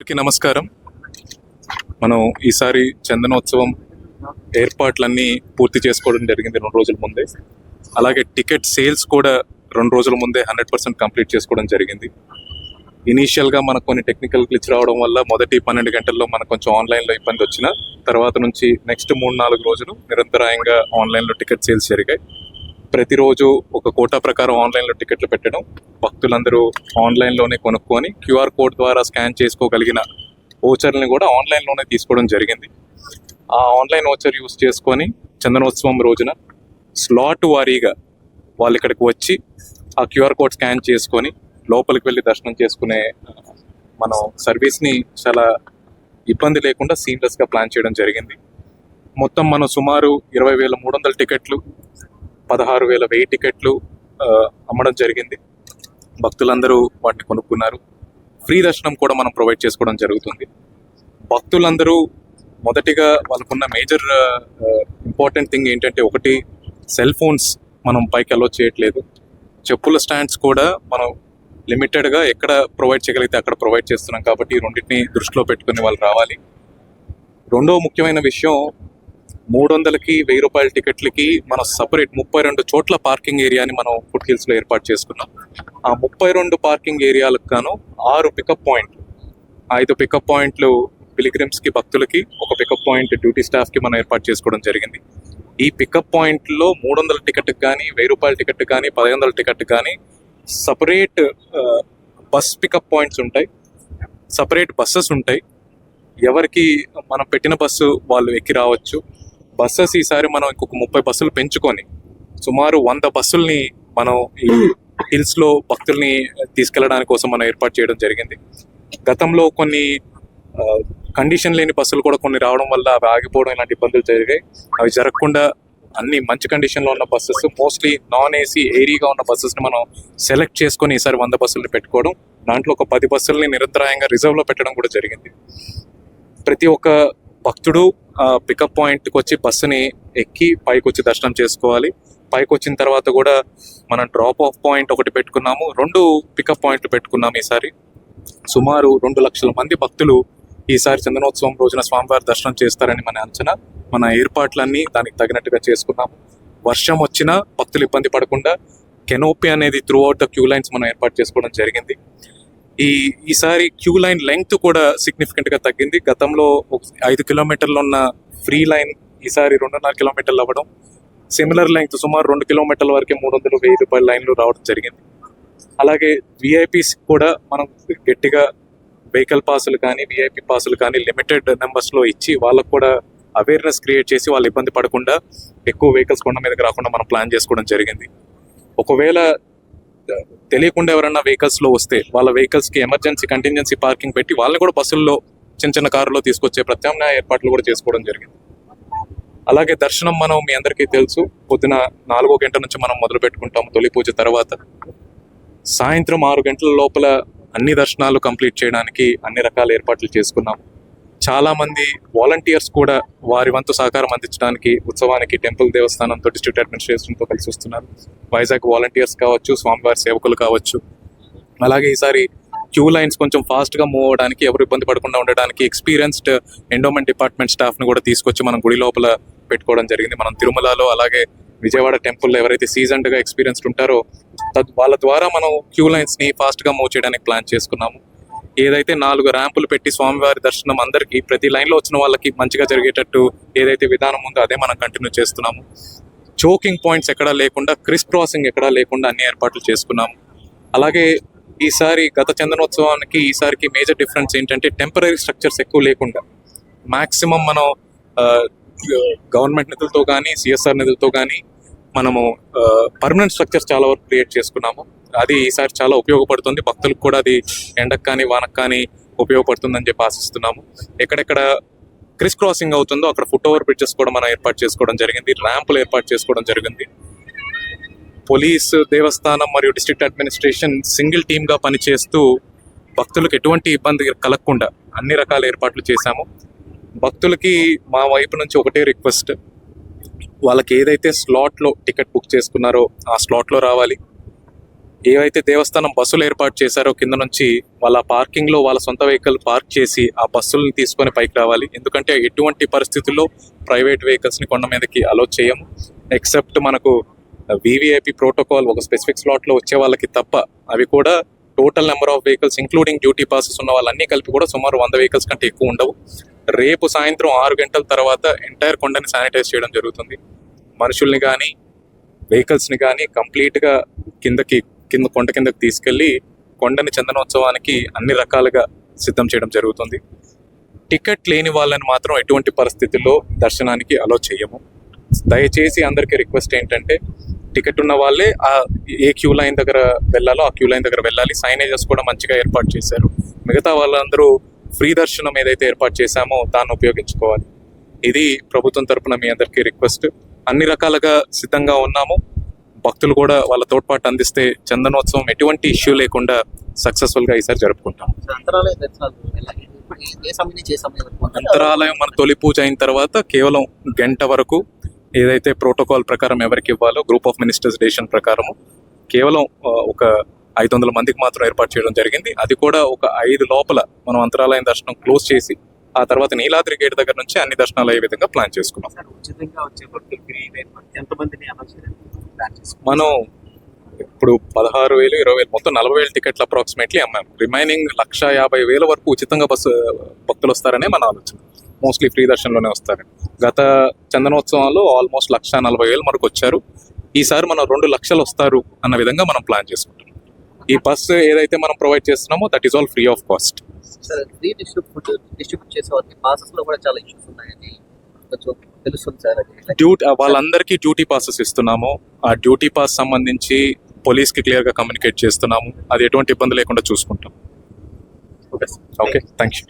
అందరికీ నమస్కారం. మనం ఈసారి చందనోత్సవం ఏర్పాట్లన్నీ పూర్తి చేసుకోవడం జరిగింది 2 రోజుల ముందే. అలాగే టికెట్ సేల్స్ కూడా 2 రోజుల ముందే 100% కంప్లీట్ చేసుకోవడం జరిగింది. ఇనీషియల్గా మనకు కొన్ని టెక్నికల్ గ్లిచ్ రావడం వల్ల మొదటి 12 గంటల్లో మనకు కొంచెం ఆన్లైన్లో ఇబ్బంది వచ్చిన తర్వాత నుంచి నెక్స్ట్ 3-4 రోజులు నిరంతరాయంగా ఆన్లైన్లో టికెట్ సేల్స్ జరిగాయి. ప్రతిరోజు ఒక కోటా ప్రకారం ఆన్లైన్లో టికెట్లు పెట్టడం, భక్తులందరూ ఆన్లైన్లోనే కొనుక్కొని క్యూఆర్ కోడ్ ద్వారా స్కాన్ చేసుకోగలిగిన ఓచర్ని కూడా ఆన్లైన్లోనే తీసుకోవడం జరిగింది. ఆ ఆన్లైన్ ఓచర్ యూస్ చేసుకొని చందనోత్సవం రోజున స్లాట్ వారీగా వాళ్ళు ఇక్కడికి వచ్చి ఆ క్యూఆర్ కోడ్ స్కాన్ చేసుకొని లోపలికి వెళ్ళి దర్శనం చేసుకునే మనం సర్వీస్ని చాలా ఇబ్బంది లేకుండా సీమ్లెస్గా ప్లాన్ చేయడం జరిగింది. మొత్తం మనం సుమారు 20,300 టికెట్లు, 16,100 టికెట్లు అమ్మడం జరిగింది. భక్తులందరూ వాటిని కొనుక్కున్నారు. ఫ్రీ దర్శనం కూడా మనం ప్రొవైడ్ చేసుకోవడం జరుగుతుంది. భక్తులందరూ మొదటిగా వాళ్ళకున్న మేజర్ ఇంపార్టెంట్ థింగ్ ఏంటంటే, ఒకటి సెల్ ఫోన్స్ మనం పైకి అలో చేయట్లేదు. చెప్పుల స్టాండ్స్ కూడా మనం లిమిటెడ్గా ఎక్కడ ప్రొవైడ్ చేయగలిగితే అక్కడ ప్రొవైడ్ చేస్తున్నాం కాబట్టి ఈ రెండింటిని దృష్టిలో పెట్టుకుని వాళ్ళు రావాలి. రెండో ముఖ్యమైన విషయం, 300కి 1,000 రూపాయల టికెట్లకి మనం సపరేట్ 32 చోట్ల పార్కింగ్ ఏరియాని మనం ఫుట్ హిల్స్లో ఏర్పాటు చేసుకున్నాం. ఆ 32 పార్కింగ్ ఏరియాలకు గాను 6 పికప్ పాయింట్లు, 5 పికప్ పాయింట్లు పిలిగ్రిమ్స్కి భక్తులకి, ఒక పికప్ పాయింట్ డ్యూటీ స్టాఫ్కి మనం ఏర్పాటు చేసుకోవడం జరిగింది. ఈ పికప్ పాయింట్లో 300 టికెట్కి కానీ, 1,000 రూపాయల టికెట్ కానీ, 1,500 టికెట్ కానీ సపరేట్ బస్ పికప్ పాయింట్స్ ఉంటాయి, సపరేట్ బస్సెస్ ఉంటాయి. ఎవరికి మనం పెట్టిన బస్సు వాళ్ళు ఎక్కి రావచ్చు. బస్సెస్ ఈసారి మనం ఇంకొక 30 బస్సులు పెంచుకొని సుమారు 100 బస్సుల్ని మనం ఈ హిల్స్లో భక్తుల్ని తీసుకెళ్లడానికి కోసం మనం ఏర్పాటు చేయడం జరిగింది. గతంలో కొన్ని కండిషన్ లేని బస్సులు కూడా కొన్ని రావడం వల్ల అవి ఆగిపోవడం, ఇలాంటి ఇబ్బందులు జరిగాయి. అవి జరగకుండా అన్ని మంచి కండిషన్లో ఉన్న బస్సెస్, మోస్ట్లీ నాన్ ఏసీ ఏరీగా ఉన్న బస్సెస్ని మనం సెలెక్ట్ చేసుకొని ఈసారి 100 బస్సుల్ని పెట్టుకోవడం, దాంట్లో ఒక 10 బస్సుల్ని నిరంతరాయంగా రిజర్వ్లో పెట్టడం కూడా జరిగింది. ప్రతి ఒక్క భక్తుడు పికప్ పాయింట్కి వచ్చి బస్సుని ఎక్కి పైకి వచ్చి దర్శనం చేసుకోవాలి. పైకి వచ్చిన తర్వాత కూడా మనం డ్రాప్ ఆఫ్ పాయింట్ ఒకటి పెట్టుకున్నాము, 2 పికప్ పాయింట్లు పెట్టుకున్నాము. ఈసారి సుమారు 2 లక్షల మంది భక్తులు ఈసారి చందనోత్సవం రోజున స్వామివారి దర్శనం చేస్తారని మన అంచనా. మన ఏర్పాట్లన్నీ దానికి తగినట్టుగా చేసుకున్నాము. వర్షం వచ్చినా భక్తులు ఇబ్బంది పడకుండా కెనోపీ అనేది throughout the queue lines మనం ఏర్పాటు చేసుకోవడం జరిగింది. ఈసారి క్యూ లైన్ లెంగ్త్ కూడా సిగ్నిఫికెంట్గా తగ్గింది. గతంలో 5 కిలోమీటర్లు ఉన్న ఫ్రీ లైన్ ఈసారి 2.5 కిలోమీటర్లు అవ్వడం, సిమిలర్ లెంగ్త్ సుమారు 2 కిలోమీటర్ల వరకే 300, 1,000 రూపాయల లైన్లు రావడం జరిగింది. అలాగే విఐపీస్ కూడా మనం గట్టిగా వెహికల్ పాసులు కానీ, విఐపీ పాసులు కానీ లిమిటెడ్ నెంబర్స్లో ఇచ్చి వాళ్ళకు కూడా అవేర్నెస్ క్రియేట్ చేసి వాళ్ళు ఇబ్బంది పడకుండా ఎక్కువ వెహికల్స్ కొండ మీదకి రాకుండా మనం ప్లాన్ చేసుకోవడం జరిగింది. ఒకవేళ తెలియకుండా ఎవరైనా వెహికల్స్లో వస్తే వాళ్ళ వెహికల్స్కి ఎమర్జెన్సీ కంటింజెన్సీ పార్కింగ్ పెట్టి వాళ్ళని కూడా బస్సుల్లో చిన్న కారులో తీసుకొచ్చే ప్రత్యామ్నాయ ఏర్పాట్లు కూడా చేసుకోవడం జరిగింది. అలాగే దర్శనం మనం మీ అందరికీ తెలుసు, పొద్దున 4 గంటల నుంచి మనం మొదలు పెట్టుకుంటాము తొలి పూజ తర్వాత. సాయంత్రం 6 గంటల లోపల అన్ని దర్శనాలు కంప్లీట్ చేయడానికి అన్ని రకాల ఏర్పాట్లు చేసుకున్నాము. చాలామంది వాలంటీర్స్ కూడా వారి వంతు సహకారం అందించడానికి ఉత్సవానికి టెంపుల్ దేవస్థానంతో, డిస్ట్రిక్ట్ అడ్మినిస్ట్రేషన్తో కలిసి వస్తున్నారు. వైజాగ్ వాలంటీర్స్ కావచ్చు, స్వామివారి సేవకులు కావచ్చు. అలాగే ఈసారి క్యూ లైన్స్ కొంచెం ఫాస్ట్గా మూవ్ అవ్వడానికి, ఎవరు ఇబ్బంది పడకుండా ఉండడానికి ఎక్స్పీరియన్స్డ్ ఎండోమెంట్ డిపార్ట్మెంట్ స్టాఫ్ని కూడా తీసుకొచ్చి మనం గుడి లోపల పెట్టుకోవడం జరిగింది. మనం తిరుమలలో అలాగే విజయవాడ టెంపుల్లో ఎవరైతే సీజన్డ్గా ఎక్స్పీరియన్స్డ్ ఉంటారో వాళ్ళ ద్వారా మనం క్యూ లైన్స్ని ఫాస్ట్గా మూవ్ చేయడానికి ప్లాన్ చేసుకున్నాము. ఏదైతే 4 ర్యాంపులు పెట్టి స్వామివారి దర్శనం అందరికీ ప్రతి లైన్లో వచ్చిన వాళ్ళకి మంచిగా జరిగేటట్టు ఏదైతే విధానం ఉందో అదే మనం కంటిన్యూ చేస్తున్నాము. చోకింగ్ పాయింట్స్ ఎక్కడా లేకుండా, క్రిస్ క్రాసింగ్ ఎక్కడా లేకుండా అన్ని ఏర్పాట్లు చేసుకున్నాము. అలాగే ఈసారి గత చందనోత్సవానికి ఈసారికి మేజర్ డిఫరెన్స్ ఏంటంటే, టెంపరీ స్ట్రక్చర్స్ ఎక్కువ లేకుండా మ్యాక్సిమం మనం గవర్నమెంట్ నిధులతో కానీ, సిఎస్ఆర్ నిధులతో కానీ మనము పర్మనెంట్ స్ట్రక్చర్స్ చాలా వరకు క్రియేట్ చేసుకున్నాము. అది ఈసారి చాలా ఉపయోగపడుతుంది. భక్తులకు కూడా అది ఎండకు కానీ వానకు కానీ ఉపయోగపడుతుందని చెప్పి ఆశిస్తున్నాము. ఎక్కడెక్కడ క్రిస్ క్రాసింగ్ అవుతుందో అక్కడ ఫుట్ ఓవర్ బ్రిడ్జెస్ కూడా మనం ఏర్పాటు చేసుకోవడం జరిగింది, ర్యాంపులు ఏర్పాటు చేసుకోవడం జరిగింది. పోలీస్, దేవస్థానం మరియు డిస్ట్రిక్ట్ అడ్మినిస్ట్రేషన్ సింగిల్ టీమ్గా పనిచేస్తూ భక్తులకు ఎటువంటి ఇబ్బంది కలగకుండా అన్ని రకాల ఏర్పాట్లు చేశాము. భక్తులకి మా వైపు నుంచి ఒకటే రిక్వెస్ట్, వాళ్ళకి ఏదైతే స్లాట్లో టికెట్ బుక్ చేసుకున్నారో ఆ స్లాట్లో రావాలి. ఏవైతే దేవస్థానం బస్సులు ఏర్పాటు చేశారో కింద నుంచి వాళ్ళ పార్కింగ్ లో వాళ్ళ సొంత వెహికల్ పార్క్ చేసి ఆ బస్సులను తీసుకొని పైకి రావాలి. ఎందుకంటే ఎటువంటి పరిస్థితుల్లో ప్రైవేట్ వెహికల్స్ ని కొండ మీదకి అలో చేయము. ఎక్సెప్ట్ మనకు వివిఐపి ప్రోటోకాల్ ఒక స్పెసిఫిక్ స్లాట్ లో వచ్చే వాళ్ళకి తప్ప, అవి కూడా total number of vehicles including duty passes ఉన్న వాళ్ళన్నీ కలిపి కూడా సుమారు 100 వెహికల్స్ కంటే ఎక్కువ ఉండవు. రేపు సాయంత్రం 6 గంటల తర్వాత ఎంటైర్ కొండని శానిటైజ్ చేయడం జరుగుతుంది. మనుషుల్ని కానీ వెహికల్స్ని కానీ కంప్లీట్గా కింద కొండ కిందకి తీసుకెళ్లి కొండని చందనోత్సవానికి అన్ని రకాలుగా సిద్ధం చేయడం జరుగుతుంది. టికెట్ లేని వాళ్ళని మాత్రం ఎటువంటి పరిస్థితుల్లో దర్శనానికి అలో చేయము. దయచేసి అందరికీ రిక్వెస్ట్ ఏంటంటే, టికెట్ ఉన్న వాళ్ళే ఏ క్యూ లైన్ దగ్గర వెళ్ళాలో ఆ క్యూ లైన్ దగ్గర వెళ్ళాలి. సైనేజెస్ కూడా మంచిగా ఏర్పాటు చేశారు. మిగతా వాళ్ళందరూ ఫ్రీ దర్శనం ఏదైతే ఏర్పాటు చేశామో దాన్ని ఉపయోగించుకోవాలి. ఇది ప్రభుత్వం తరపున మీ అందరికీ రిక్వెస్ట్. అన్ని రకాలుగా సిద్ధంగా ఉన్నాము. భక్తులు కూడా వాళ్ళ తోడ్పాటు అందిస్తే చందనోత్సవం ఎటువంటి ఇష్యూ లేకుండా సక్సెస్ఫుల్ గా ఈసారి జరుపుకుంటాం. అంతరాలయం మన తొలి పూజ అయిన తర్వాత కేవలం గంట వరకు ఏదైతే ప్రోటోకాల్ ప్రకారం ఎవరికి ఇవ్వాలో గ్రూప్ ఆఫ్ మినిస్టర్స్ డెసిషన్ ప్రకారము కేవలం ఒక 500 మందికి మాత్రం ఏర్పాటు చేయడం జరిగింది. అది కూడా ఒక 5 లోపల మనం అంతరాలయం దర్శనం క్లోజ్ చేసి ఆ తర్వాత నీలాద్రి గేట్ దగ్గర నుంచి అన్ని దర్శనాలు అయ్యే విధంగా ప్లాన్ చేసుకున్నాం. మనం ఇప్పుడు 16,000, 20,000 మొత్తం 40,000 టికెట్లు అప్రాక్సిమేట్లీ అమ్మాం. రిమైనింగ్ 150,000 వరకు ఉచితంగా బస్సు భక్తులు వస్తారనే మన ఆలోచన. మోస్ట్లీ ఫ్రీ దర్శనంలోనే వస్తారు. గత చందనోత్సవాల్లో ఆల్మోస్ట్ 140,000 వరకు వచ్చారు. ఈసారి మనం 2 లక్షలు వస్తారు అన్న విధంగా మనం ప్లాన్ చేసుకుంటాం. ఈ బస్సు ఏదైతే మనం ప్రొవైడ్ చేస్తున్నామో that is all free of cost. వాళ్ళందరికీ డ్యూటీ పాసెస్ ఇస్తున్నాము. ఆ డ్యూటీ పాస్ సంబంధించి పోలీస్ కి క్లియర్ గా కమ్యూనికేట్ చేస్తున్నాము. అది ఎటువంటి ఇబ్బంది లేకుండా చూసుకుంటాం. Okay, thank you.